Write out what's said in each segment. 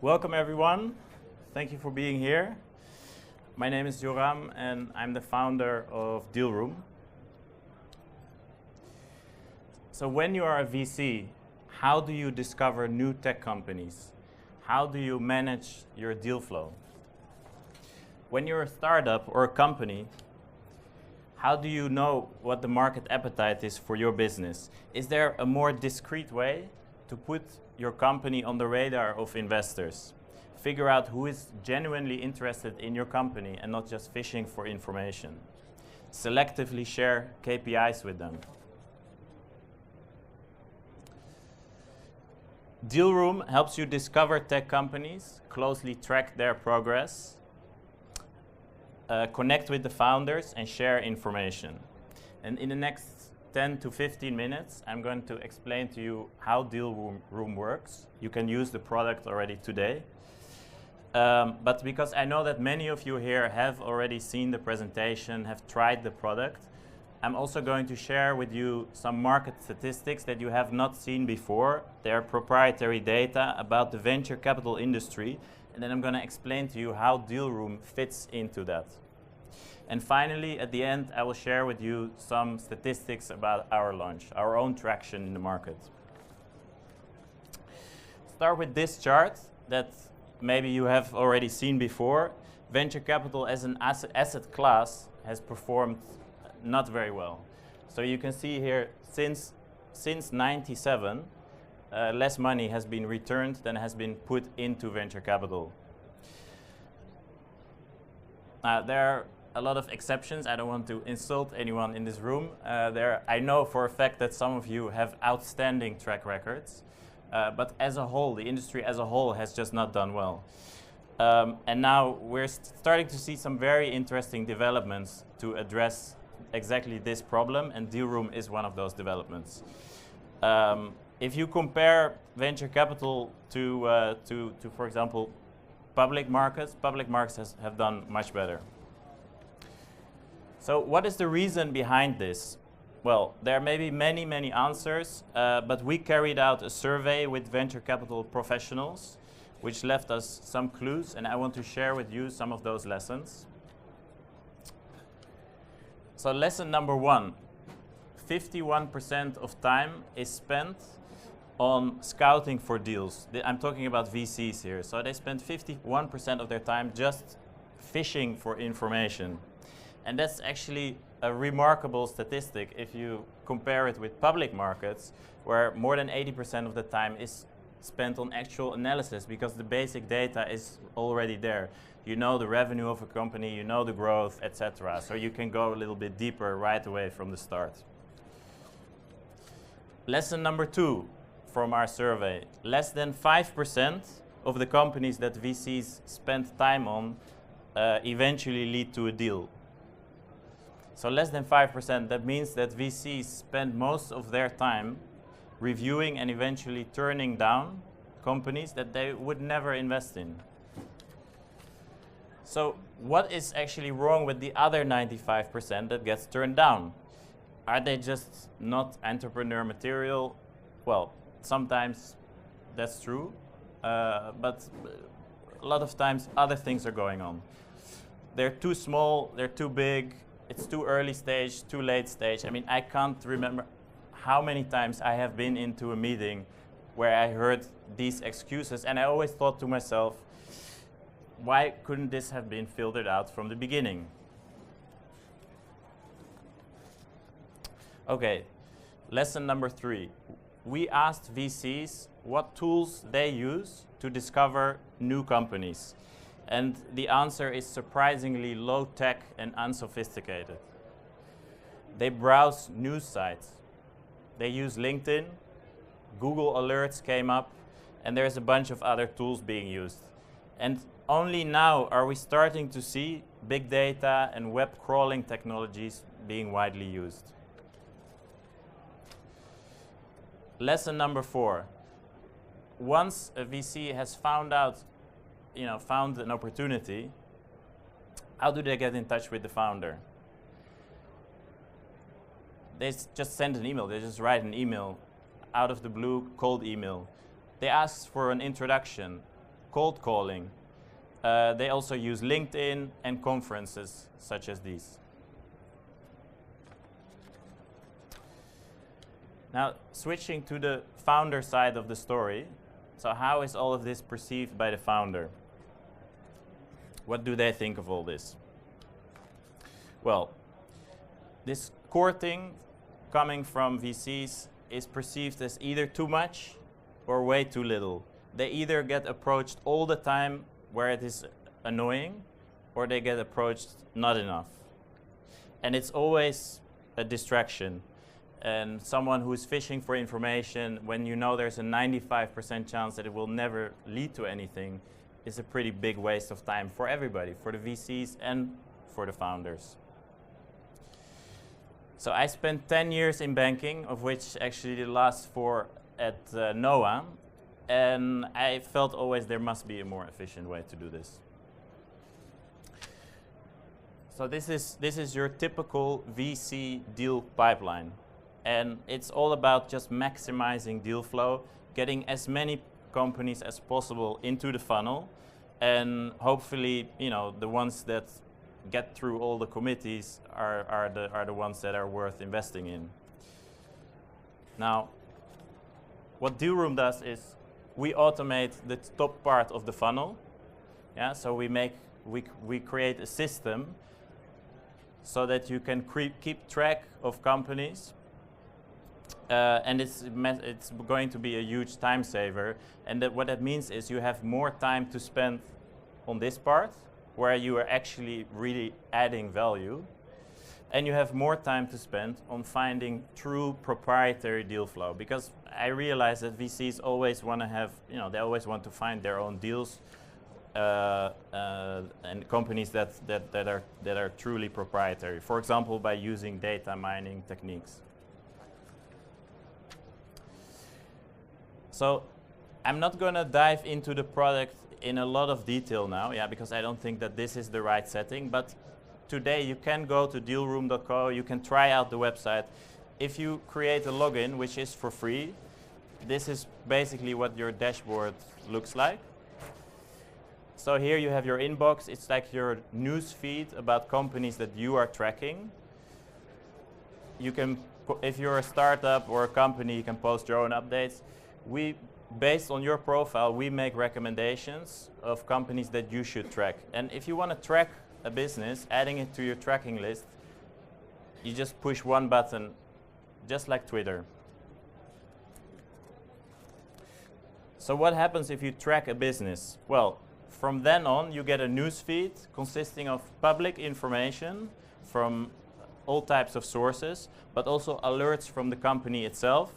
Welcome everyone. Thank you for being here. My name is Yoram and I'm the founder of Dealroom. So when you are a VC, how do you discover new tech companies? How do you manage your deal flow? When you're a startup or a company, how do you know what the market appetite is for your business? Is there a more discreet way to put your company on the radar of investors? Figure out who is genuinely interested in your company and not just fishing for information. Selectively share KPIs with them. Dealroom helps you discover tech companies, closely track their progress, connect with the founders and share information. And in the next 10 to 15 minutes, I'm going to explain to you how Dealroom works. You can use the product already today. But because I know that many of you here have already seen the presentation, have tried the product, I'm also going to share with you some market statistics that you have not seen before. They are proprietary data about the venture capital industry. And then I'm going to explain to you how Dealroom fits into that. And finally, at the end, I will share with you some statistics about our launch, our own traction in the market. Start with this chart that maybe you have already seen before. Venture capital as an asset class has performed not very well. So you can see here, since 97, less money has been returned than has been put into venture capital. There are a lot of exceptions. I don't want to insult anyone in this room. I know for a fact that some of you have outstanding track records, but as a whole, the industry as a whole has just not done well. And now we're starting to see some very interesting developments to address exactly this problem, and Dealroom is one of those developments. If you compare venture capital to for example, public markets have done much better. So what is the reason behind this? Well, there may be many, many answers, but we carried out a survey with venture capital professionals, which left us some clues, and I want to share with you some of those lessons. So lesson number one, 51% of time is spent on scouting for deals. I'm talking about VCs here. So they spend 51% of their time just fishing for information. And that's actually a remarkable statistic if you compare it with public markets, where more than 80% of the time is spent on actual analysis because the basic data is already there. You know the revenue of a company, you know the growth, etc. So you can go a little bit deeper right away from the start. Lesson number two from our survey, less than 5% of the companies that VCs spend time on eventually lead to a deal. So less than 5%, that means that VCs spend most of their time reviewing and eventually turning down companies that they would never invest in. So what is actually wrong with the other 95% that gets turned down? Are they just not entrepreneur material? Well, sometimes that's true, but a lot of times other things are going on. They're too small, they're too big, it's too early stage, too late stage. I mean, I can't remember how many times I have been into a meeting where I heard these excuses, and I always thought to myself, why couldn't this have been filtered out from the beginning? Okay, lesson number three. We asked VCs what tools they use to discover new companies. And the answer is surprisingly low-tech and unsophisticated. They browse news sites. They use LinkedIn. Google Alerts came up. And there's a bunch of other tools being used. And only now are we starting to see big data and web crawling technologies being widely used. Lesson number four. Once a VC has found an opportunity, how do they get in touch with the founder? They just send an email. They just write an email out of the blue, cold email. They ask for an introduction, cold calling. They also use LinkedIn and conferences such as these. Now, switching to the founder side of the story. So how is all of this perceived by the founder? What do they think of all this? Well, this courting coming from VCs is perceived as either too much or way too little. They either get approached all the time where it is annoying, or they get approached not enough. And it's always a distraction. And someone who's fishing for information when you know there's a 95% chance that it will never lead to anything is a pretty big waste of time for everybody, for the VCs and for the founders. So I spent 10 years in banking, of which actually the last 4 at NOAH, and I felt always there must be a more efficient way to do this. So this is your typical VC deal pipeline. And it's all about just maximizing deal flow, getting as many companies as possible into the funnel, and hopefully, you know, the ones that get through all the committees are the ones that are worth investing in. Now, what Dealroom does is we automate the top part of the funnel. Yeah, so we create a system so that you can keep track of companies. And it's going to be a huge time saver. And what that means is you have more time to spend on this part, where you are actually really adding value. And you have more time to spend on finding true proprietary deal flow. Because I realize that VCs always want to have, you know, they always want to find their own deals and companies that are truly proprietary. For example, by using data mining techniques. So I'm not going to dive into the product in a lot of detail now, because I don't think that this is the right setting. But today you can go to dealroom.co, you can try out the website. If you create a login, which is for free, this is basically what your dashboard looks like. So here you have your inbox. It's like your news feed about companies that you are tracking. You can, if you're a startup or a company, you can post your own updates. Based on your profile, we make recommendations of companies that you should track. And if you want to track a business, adding it to your tracking list, you just push one button, just like Twitter. So what happens if you track a business? Well, from then on, you get a news feed consisting of public information from all types of sources, but also alerts from the company itself.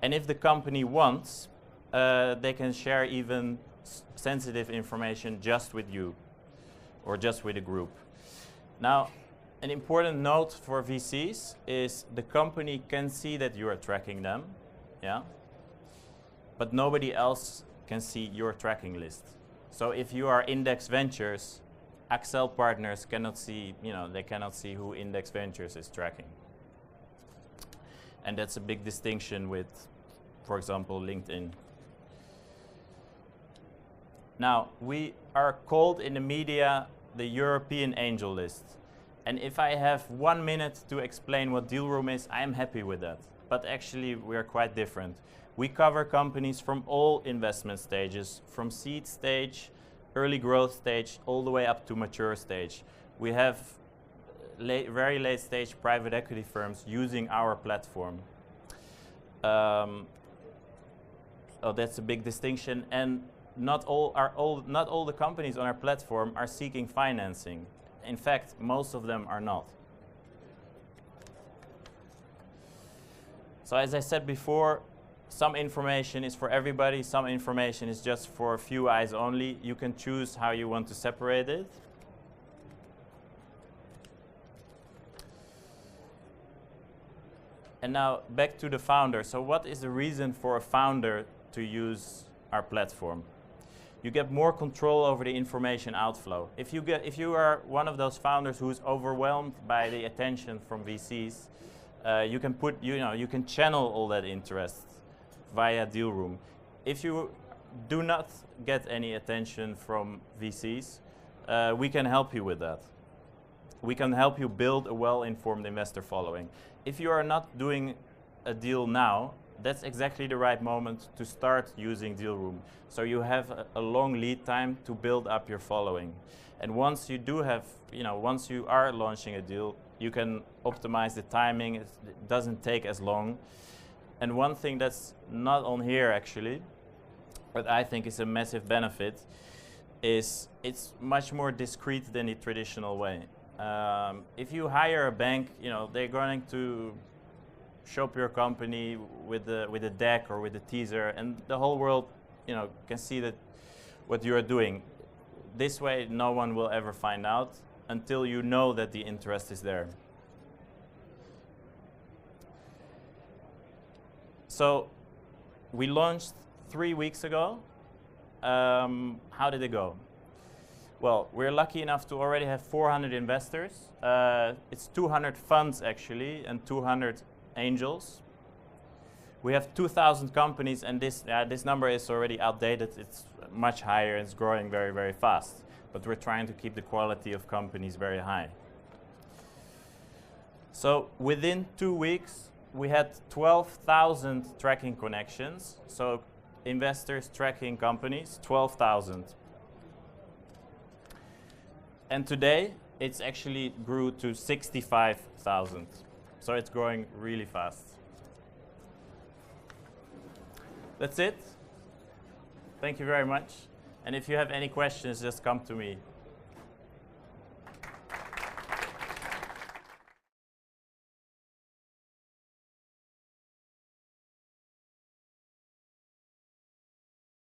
And if the company wants, they can share even sensitive information just with you or just with a group. Now, an important note for VCs is the company can see that you are tracking them, but nobody else can see your tracking list. So if you are Index Ventures, Accel partners cannot see, they cannot see who Index Ventures is tracking. And that's a big distinction with, for example, LinkedIn. Now, we are called in the media the European Angel List. And if I have 1 minute to explain what Dealroom is, I am happy with that. But actually, we are quite different. We cover companies from all investment stages, from seed stage, early growth stage, all the way up to mature stage. We have very late stage private equity firms using our platform. Oh, that's a big distinction. And not all the companies on our platform are seeking financing. In fact, most of them are not. So as I said before, some information is for everybody, some information is just for a few eyes only. You can choose how you want to separate it. And now back to the founder. So what is the reason for a founder to use our platform? You get more control over the information outflow. If you are one of those founders who's overwhelmed by the attention from VCs, you can channel all that interest via Dealroom. If you do not get any attention from VCs, we can help you with that. We can help you build a well-informed investor following. If you are not doing a deal now, that's exactly the right moment to start using Dealroom. So you have a long lead time to build up your following. And once you do have, once you are launching a deal, you can optimize the timing. It doesn't take as long. And one thing that's not on here actually, but I think is a massive benefit, is it's much more discreet than the traditional way. If you hire a bank, they're going to show up your company with a deck or with a teaser, and the whole world, can see that what you are doing. This way, no one will ever find out until you know that the interest is there. So, we launched 3 weeks ago. How did it go? Well, we're lucky enough to already have 400 investors. It's 200 funds actually, and 200 angels. We have 2,000 companies, and this number is already outdated. It's much higher. It's growing very, very fast. But we're trying to keep the quality of companies very high. So within 2 weeks, we had 12,000 tracking connections. So investors tracking companies, 12,000. And today, it's actually grew to 65,000. So it's growing really fast. That's it. Thank you very much. And if you have any questions, just come to me.